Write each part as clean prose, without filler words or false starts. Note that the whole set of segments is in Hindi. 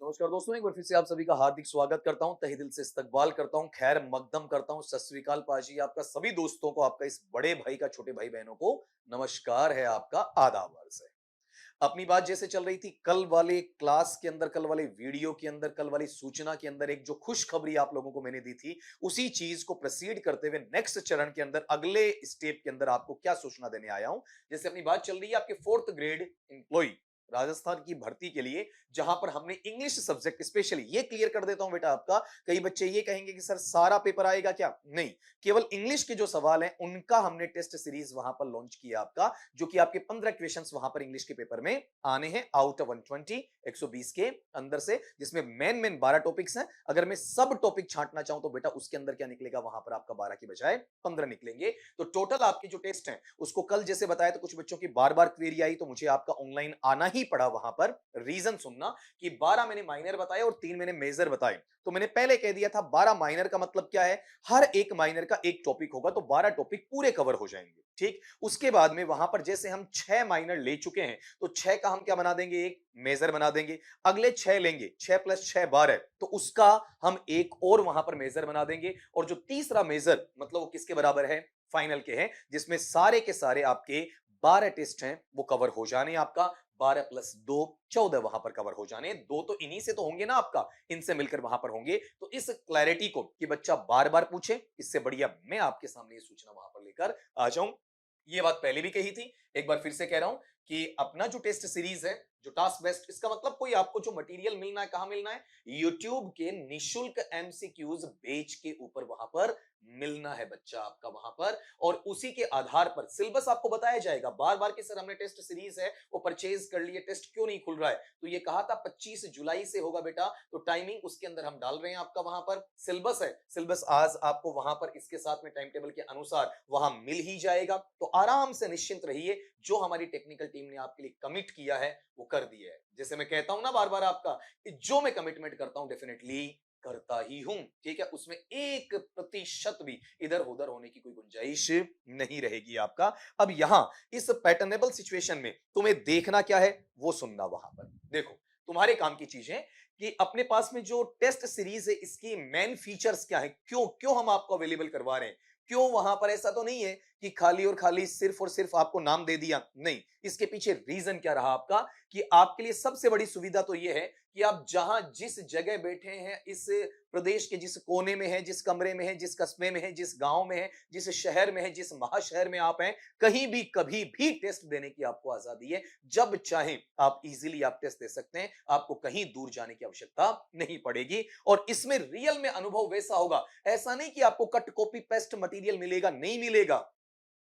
नमस्कार दोस्तों, एक बार फिर से आप सभी का हार्दिक स्वागत करता हूं, तहे दिल से इस्तकबाल करता हूं, खैर मकदम करता हूं, सत श्री अकाल पाजी। आपका सभी दोस्तों को, आपका इस बड़े भाई का छोटे भाई बहनों को नमस्कार है, आपका आदाब अर्ज़ है। अपनी बात जैसे चल रही थी कल वाले क्लास के अंदर, कल वाले वीडियो के अंदर, कल वाली सूचना के अंदर, एक जो खुशखबरी आप लोगों को मैंने दी थी, उसी चीज को प्रोसीड करते हुए नेक्स्ट चरण के अंदर, अगले स्टेप के अंदर आपको क्या सूचना देने आया हूं। जैसे अपनी बात चल रही है आपके 4th ग्रेड एम्प्लॉय राजस्थान की भर्ती के लिए, जहां पर हमने इंग्लिश सब्जेक्ट स्पेशली, ये क्लियर कर देता हूं बेटा आपका, कई बच्चे ये कहेंगे कि सर सारा पेपर आएगा क्या? नहीं, केवल इंग्लिश के जो सवाल हैं उनका हमने टेस्ट सीरीज वहां पर लॉन्च किया आपका, जो कि आपके 15 क्वेश्चंस वहां पर इंग्लिश के पेपर में आने हैं आउट ऑफ 120 120 के अंदर से, जिसमें मेन मेन 12 टॉपिक्स हैं। अगर मैं सब टॉपिक छांटना चाहूं तो बेटा उसके अंदर क्या निकलेगा, वहां पर आपका 12 की बजाय 15 निकलेंगे। तो टोटल आपके जो टेस्ट हैं उसको कल जैसे बताया, तो कुछ बच्चों की बार बार क्वेरी आई, तो मुझे आपका ऑनलाइन आना ही पड़ा वहां पर। रीजन सुनना कि 12 मैंने माइनर बताए और 3 मैंने मेजर बताए। तो मैंने पहले कह दिया था 12 माइनर का मतलब क्या है, हर एक माइनर का एक टॉपिक होगा, तो 12 टॉपिक पूरे कवर हो जाएंगे। ठीक, उसके बाद में वहां पर जैसे हम 6 माइनर ले चुके हैं, तो 6 का हम क्या बना देंगे, एक मेजर बना देंगे। अगले 6 लेंगे, 6 प्लस 6 12, तो उसका हम एक और वहां पर मेजर बना देंगे। और जो तीसरा मेजर मतलब वो किसके बराबर है, फाइनल के हैं, जिसमें सारे के सारे आपके 12 टेस्ट हैं वो कवर हो जाने। आपका 12 प्लस 2 14 वहां पर कवर हो जाने। दो तो इन्हीं से तो होंगे ना आपका, इनसे मिलकर वहां पर होंगे। तो इस क्लैरिटी को कि बच्चा बार बार पूछे, इससे बढ़िया मैं आपके सामने ये सूचना वहां पर लेकर आ जाऊं। ये बात पहले भी कही थी, एक बार फिर से कह रहा हूं कि अपना जो टेस्ट सीरीज है, जो टास्क बेस्ड, इसका मतलब कोई आपको जो मटेरियल मिलना है, कहां मिलना है, यूट्यूब के निशुल्क एमसीक्यूज बेच के ऊपर वहां पर मिलना है बच्चा आपका वहां पर। और उसी के आधार पर सिलेबस आपको बताया जाएगा। बार बार कि सर हमने टेस्ट सीरीज है वो परचेज कर लिए, टेस्ट क्यों नहीं खुल रहा है, तो ये कहा था 25 जुलाई से होगा बेटा, तो टाइमिंग उसके अंदर हम डाल रहे हैं आपका। वहां पर सिलेबस है, सिलेबस आज आपको वहां पर इसके साथ में टाइम टेबल के अनुसार वहां मिल ही जाएगा। तो आराम से निश्चिंत रहिए, जो हमारी टेक्निकल टीम ने आपके लिए कमिट किया है वो कर दिया है। जैसे मैं कहता हूं ना बार बार आपका, कि जो मैं कमिटमेंट करता हूं डेफिनेटली करता ही हूं। ठीक है, उसमें 1% भी इधर उधर होने की कोई गुंजाइश नहीं रहेगी आपका। अब यहां इस पैटर्नेबल सिचुएशन में तुम्हें देखना क्या है, वो सुनना। वहां पर देखो, तुम्हारे काम की चीज है कि अपने पास में जो टेस्ट सीरीज है इसकी मेन फीचर्स क्या है, क्यों क्यों हम आपको अवेलेबल करवा रहे हैं, क्यों। वहां पर ऐसा तो नहीं है कि खाली और खाली सिर्फ और सिर्फ आपको नाम दे दिया, नहीं, इसके पीछे रीजन क्या रहा आपका, कि आपके लिए सबसे बड़ी सुविधा तो यह है कि आप जहां जिस जगह बैठे हैं, इस प्रदेश के जिस कोने में है, जिस कमरे में है, जिस कस्बे में है, जिस गांव में है, जिस शहर में है, जिस महाशहर में आप हैं, कहीं भी कभी भी टेस्ट देने की आपको आजादी है। जब चाहें आप इजीली आप टेस्ट दे सकते हैं, आपको कहीं दूर जाने की आवश्यकता नहीं पड़ेगी। और इसमें रियल में अनुभव वैसा होगा, ऐसा नहीं कि आपको कट कॉपी पेस्ट मटेरियल मिलेगा, नहीं मिलेगा।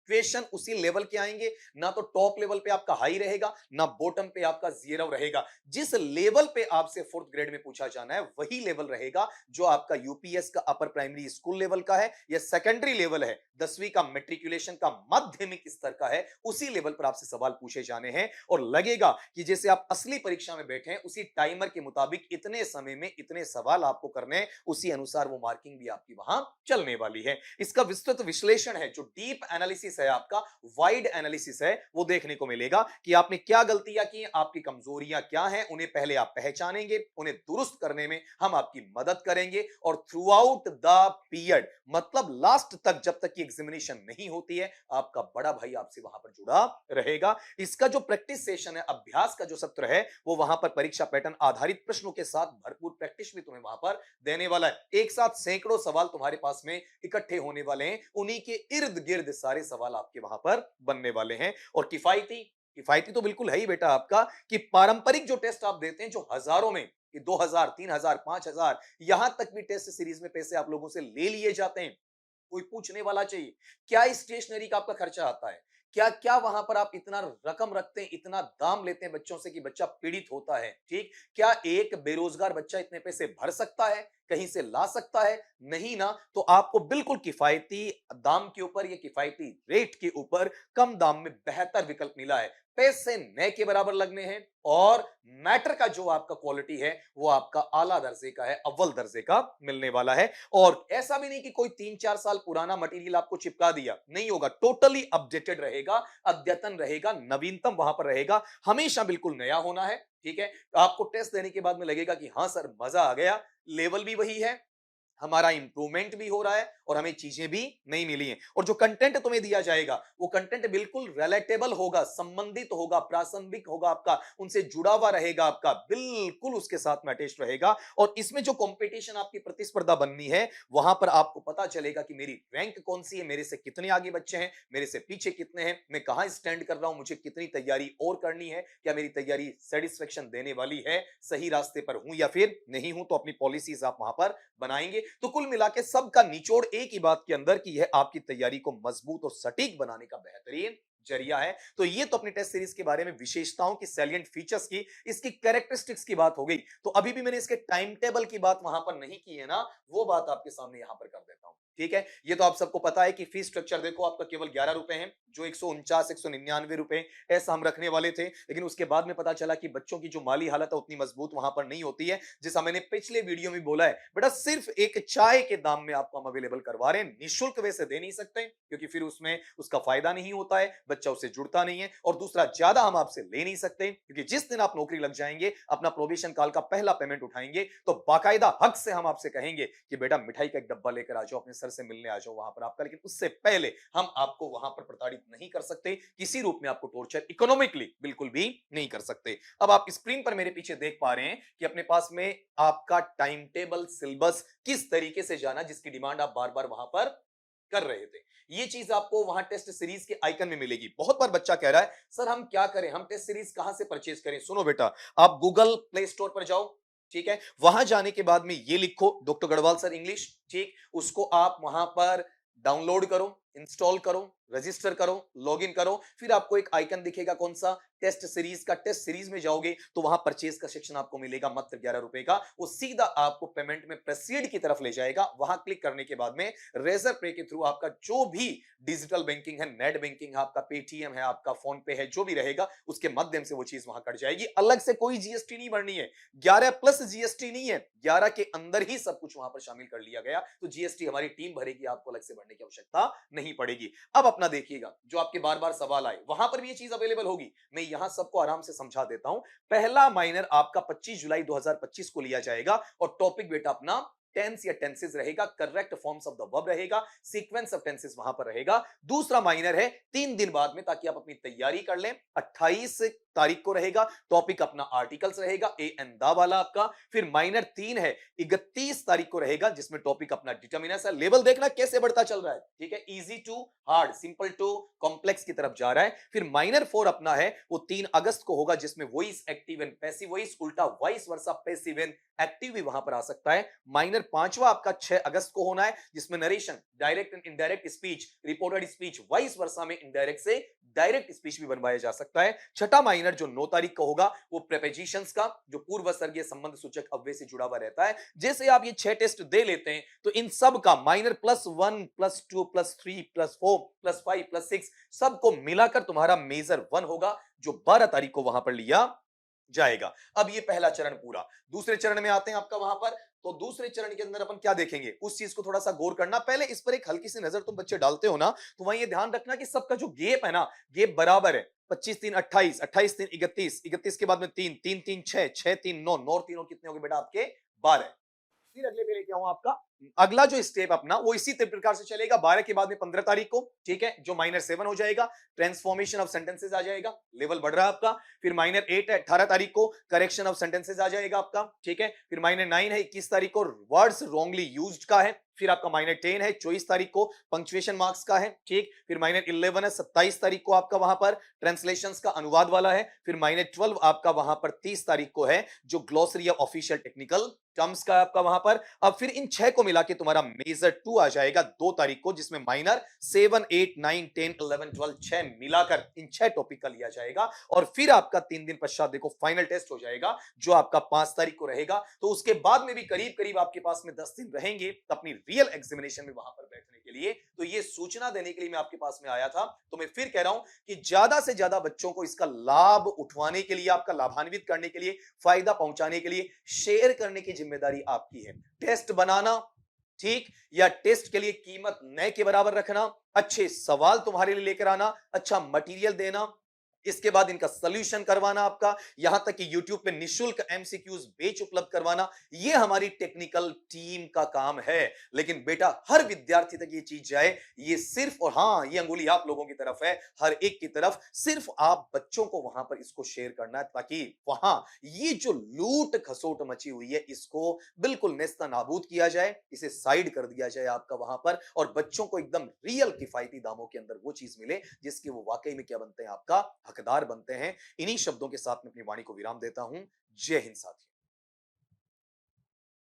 क्वेश्चन उसी लेवल के आएंगे, ना तो टॉप लेवल पे आपका हाई रहेगा, ना बॉटम पे आपका जीरो रहेगा। जिस लेवल पे आपसे 4th ग्रेड में पूछा जाना है वही लेवल रहेगा जो आपका यूपीएस का अपर प्राइमरी स्कूल लेवल का है, या सेकेंडरी लेवल है, 10वीं का मेट्रिकुलेशन का माध्यमिक स्तर का है, उसी लेवल पर आपसे सवाल पूछे जाने हैं। और लगेगा कि जैसे आप असली परीक्षा में बैठे हैं, उसी टाइमर के मुताबिक इतने समय में इतने सवाल आपको करने हैं, उसी अनुसार वो मार्किंग भी आपकी वहां चलने वाली है। इसका विस्तृत विश्लेषण है, जो डीप एनालिसिस है आपका, वाइड एनालिसिस है, वो देखने को मिलेगा कि आपने क्या गलतियां की, आपकी कमजोरियां क्या हैं, उन्हें पहले आप पहचानेंगे, उन्हें दुरुस्त करने में हम आपकी मदद करेंगे। और थ्रू आउट द पीरियड, मतलब लास्ट तक, जब तक की एग्जामिनेशन नहीं होती है, आपका बड़ा भाई आपसे वहां पर जुड़ा रहेगा। इसका जो प्रैक्टिस सेशन है, अभ्यास का जो सत्र है, वो वहां पर परीक्षा पैटर्न आधारित प्रश्नों के साथ भरपूर प्रैक्टिस भी तुम्हें वहां पर देने वाला है। एक साथ सैकड़ों सवाल तुम्हारे पास में इकट्ठे होने वाले हैं, उन्हीं के इर्द गिर्द सारे सवाल आपके वहां पर बनने वाले हैं। और किफायती किफायती तो बिल्कुल है ही बेटा आपका, कि पारंपरिक जो टेस्ट आप देते हैं, जो हजारों में, कि 2000 3000 5000 यहां तक भी टेस्ट सीरीज में पैसे आप लोगों से ले लिए जाते हैं, कोई पूछने वाला चाहिए क्या स्टेशनरी का आपका खर्चा आता है, क्या क्या वहां पर आप इतना रकम रखते हैं, इतना दाम लेते हैं बच्चों से कि बच्चा पीड़ित होता है। ठीक, क्या एक बेरोजगार बच्चा इतने पैसे भर सकता है, कहीं से ला सकता है? नहीं ना। तो आपको बिल्कुल किफायती दाम के ऊपर, या किफायती रेट के ऊपर कम दाम में बेहतर विकल्प मिला है। पैसे नए के बराबर लगने हैं, और मैटर का जो आपका क्वालिटी है वो आपका आला दर्जे का है, अव्वल दर्जे का मिलने वाला है। और ऐसा भी नहीं कि कोई 3-4 साल पुराना मटेरियल आपको चिपका दिया, नहीं होगा। टोटली अपडेटेड रहेगा, अद्यतन रहेगा, नवीनतम वहां पर रहेगा। हमेशा बिल्कुल नया होना है, ठीक है, आपको टेस्ट देने के बाद में लगेगा कि हाँ सर मजा आ गया, लेवल भी वही है, हमारा इंप्रूवमेंट भी हो रहा है और हमें चीजें भी नहीं मिली हैं। और जो कंटेंट तुम्हें दिया जाएगा वो कंटेंट बिल्कुल रिलेटेबल होगा, संबंधित होगा, प्रासंगिक होगा, आपका उनसे जुड़ा हुआ रहेगा, आपका बिल्कुल उसके साथ में अटैच रहेगा। और इसमें जो कंपटीशन, आपकी प्रतिस्पर्धा बननी है, वहां पर आपको पता चलेगा कि मेरी रैंक कौन सी है, मेरे से कितने आगे बच्चे हैं, मेरे से पीछे कितने हैं, मैं कहां स्टैंड कर रहा हूं, मुझे कितनी तैयारी और करनी है, क्या मेरी तैयारी सेटिस्फेक्शन देने वाली है, सही रास्ते पर हूं या फिर नहीं हूं। तो अपनी पॉलिसीज आप वहां पर बनाएंगे। तो कुल मिला के सबका निचोड़ एक ही बात के अंदर की है, आपकी तैयारी को मजबूत और सटीक बनाने का बेहतरीन जरिया है। तो ये तो अपनी टेस्ट सीरीज के बारे में विशेषताओं की, सैलिएंट फीचर्स की, इसकी कैरेक्टरिस्टिक्स की बात हो गई। तो अभी भी मैंने इसके टाइम टेबल की बात वहां पर नहीं की है ना, वो बात आपके सामने यहां पर कर देता हूं। ठीक है, ये तो आप सबको पता है कि फीस स्ट्रक्चर देखो आपका केवल 11 रुपए है, जो 149 199 रुपए ऐसा हम रखने वाले थे। लेकिन उसके बाद में पता चला कि बच्चों की जो माली हालत है उतनी मजबूत वहां पर नहीं होती है, जैसा मैंने पिछले वीडियो में बोला है। बेटा सिर्फ एक चाय के दाम में आपको हम अवेलेबल करवा रहे हैं, निःशुल्क वैसे दे नहीं सकते क्योंकि फिर उसमें उसका फायदा नहीं होता है, बच्चा उससे जुड़ता नहीं है। और दूसरा, ज्यादा हम आपसे ले नहीं सकते क्योंकि जिस दिन आप नौकरी लग जाएंगे, अपना प्रोबेशन काल का पहला पेमेंट उठाएंगे, तो बाकायदा हक से हम आपसे कहेंगे कि बेटा मिठाई का एक डब्बा लेकर आ जाओ, अपने सर से मिलने आ जाओ वहां पर आपका। लेकिन उससे पहले हम आपको वहां पर प्रताड़ित नहीं कर सकते, किसी रूप में आपको टॉर्चर इकोनॉमिकली बिल्कुल भी नहीं कर सकते। अब आप स्क्रीन पर मेरे पीछे देख पा रहे हैं कि अपने पास में आपका टाइम टेबल, सिलेबस किस तरीके से जाना, जिसकी डिमांड आप बार बार वहां पर कर रहे थे। ये चीज आपको वहां टेस्ट सीरीज के आइकन में मिलेगी। बहुत बार बच्चा कह रहा है सर हम क्या करें, हम टेस्ट सीरीज कहां से परचेज करें। सुनो बेटा, आप गूगल प्ले स्टोर पर जाओ, ठीक है, वहां जाने के बाद में ये लिखो डॉक्टर गढ़वाल सर इंग्लिश, ठीक, उसको आप वहां पर डाउनलोड करो, इंस्टॉल करो, रजिस्टर करो, लॉगिन करो। फिर आपको एक आइकन दिखेगा, कौन सा, टेस्ट सीरीज का। टेस्ट सीरीज में जाओगे तो वहां परचेज का सेक्शन आपको मिलेगा मात्र 11 रुपए का, वो सीधा आपको पेमेंट में प्रोसीड की तरफ ले जाएगा। वहां क्लिक करने के बाद में रेजर पे के थ्रू आपका जो भी डिजिटल बैंकिंग है, नेट बैंकिंग है, आपका पेटीएम है, आपका फोन पे है, जो भी रहेगा उसके माध्यम से वो चीज वहां कट जाएगी। अलग से कोई जीएसटी नहीं भरनी है, 11 प्लस जीएसटी नहीं है, 11 के अंदर ही सब कुछ वहां पर शामिल कर लिया गया। तो जीएसटी हमारी टीम भरेगी, आपको अलग से भरने की आवश्यकता नहीं पड़ेगी। अब अपना देखिएगा, जो आपके बार बार सवाल आए वहां पर भी ये चीज अवेलेबल होगी, मैं यहां सबको आराम से समझा देता हूं। पहला माइनर आपका 25 जुलाई 2025 को लिया जाएगा और टॉपिक बेटा अपना टेंस या टेंसेस रहेगा, correct forms of the verb रहेगा, सीक्वेंस ऑफ टेंसेस वहां पर रहेगा। दूसरा माइनर है 3 दिन बाद में, ताकि आप अपनी तैयारी कर लें। 28 तारीख को रहेगा, टॉपिक अपना आर्टिकल्स रहेगा, ए एन दा वाला आपका। फिर माइनर 3 है 31 तारीख को रहेगा, जिसमें टॉपिक अपना डिटर्मिनर्स है। लेवल देखना कैसे बढ़ता चल रहा है, ठीक है, easy to hard, simple to complex की तरफ जा रहा है। फिर माइनर 4 अपना है, वो 3 अगस्त को होगा, जिसमें voice active and passive voice, उल्टा vice versa passive and active भी वहां पर आ सकता है। माइनर 5वां आपका 6 अगस्त को होना है, जिसमें narration, direct and indirect speech, reported speech, vice versa में इनडायरेक्ट से डायरेक्ट स्पीच भी बनवाया जा सकता है। छठा माइनर जो 9 तारीख को होगा, वो प्रेपोजिशंस का, जो पूर्व सर्गीय संबंध सूचक अव्यय से जुड़ा हुआ रहता है। जैसे आप ये 6 टेस्ट दे लेते हैं तो इन सब का माइनर +1 +2 +3 +4 +5 +6 सबको मिलाकर तुम्हारा मेजर 1 होगा, जो 12 तारीख को वहां पर लिया जाएगा। अब ये पहला चरण पूरा। दूसरे चरण में आते हैं आपका वहां पर। तो दूसरे चरण के अंदर अपन क्या देखेंगे, उस चीज को थोड़ा सा गौर करना। पहले इस पर एक हल्की सी नजर तुम बच्चे डालते हो ना, तो वहीं ये ध्यान रखना कि सबका जो गेप है ना, गेप बराबर है। 25 3 28, 28 3 31, 31 के बाद में 3 3 3 6, 6 3 9, 9 और 3 और कितने हो गए बेटा आपके 12। फिर अगले पे लेके आऊं आपका अगला जो स्टेप अपना, वो इसी प्रकार से चलेगा। 12 के बाद में 15 तारीख को, ठीक है, जो माइनर 7 हो जाएगा, ट्रांसफॉर्मेशन ऑफ सेंटेंसेस आ जाएगा, लेवल बढ़ रहा है आपका। फिर माइनर 8 है 18 तारीख को, करेक्शन ऑफ सेंटेंसेस आ जाएगा आपका, ठीक है। फिर माइनर 9 है 21 तारीख को, वर्ड्स रॉन्गली यूज्ड का है। फिर आपका माइनर 10 है 24 तारीख को, पंक्चुएशन मार्क्स का है, ठीक। फिर माइनर 11 है 27 तारीख को आपका वहां पर ट्रांसलेशंस का अनुवाद वाला है। फिर माइनर 12 आपका वहां पर 30 तारीख को है, जो glossary of official technical terms का आपका वहां पर। अब फिर इन 6 को मिला के तुम्हारा मेजर 2 आ जाएगा 2 तारीख को, जिसमें माइनर 7 8 9 10 11 12 6 मिलाकर इन 6 टॉपिक का लिया जाएगा। और फिर आपका 3 दिन पश्चात देखो फाइनल टेस्ट हो जाएगा, जो आपका 5 तारीख को रहेगा। तो उसके बाद में भी करीब करीब आपके पास में 10 दिन रहेंगे अपनी रियल एग्जामिनेशन में वहां पर बैठने के लिए। तो ये सूचना देने के लिए मैं आपके पास में आया था। तो मैं फिर कह रहा हूं कि ज्यादा से ज्यादा बच्चों को इसका लाभ उठवाने के लिए, आपका लाभान्वित करने के लिए, फायदा पहुंचाने के लिए शेयर करने की जिम्मेदारी आपकी है। टेस्ट बनाना, ठीक, या टेस्ट के लिए कीमत नए के बराबर रखना, अच्छे सवाल तुम्हारे लिए लेकर आना, अच्छा मटेरियल देना, इसके बाद इनका सॉल्यूशन करवाना आपका, यहां तक कि YouTube पे निशुल्क एमसीक्यूज बैच उपलब्ध करवाना, ये हमारी टेक्निकल टीम का काम है। लेकिन बेटा हर विद्यार्थी तक ये चीज जाए, ये सिर्फ और हां, ये अंगुली आप लोगों की तरफ है, हर एक की तरफ, सिर्फ आप बच्चों को वहां पर इसको शेयर करना है, ताकि वहां ये जो लूट खसोट मची हुई है, इसको बिल्कुल नेस्ता नाबूद किया जाए, इसे साइड कर दिया जाए आपका वहां पर, और बच्चों को एकदम रियल किफायती दामों के अंदर वो चीज मिले जिसके वो वाकई में क्या बनते हैं, आपका हकदार बनते हैं। इन्हीं शब्दों के साथ मैं अपनी वाणी को विराम देता हूं। जय हिंद साथियों।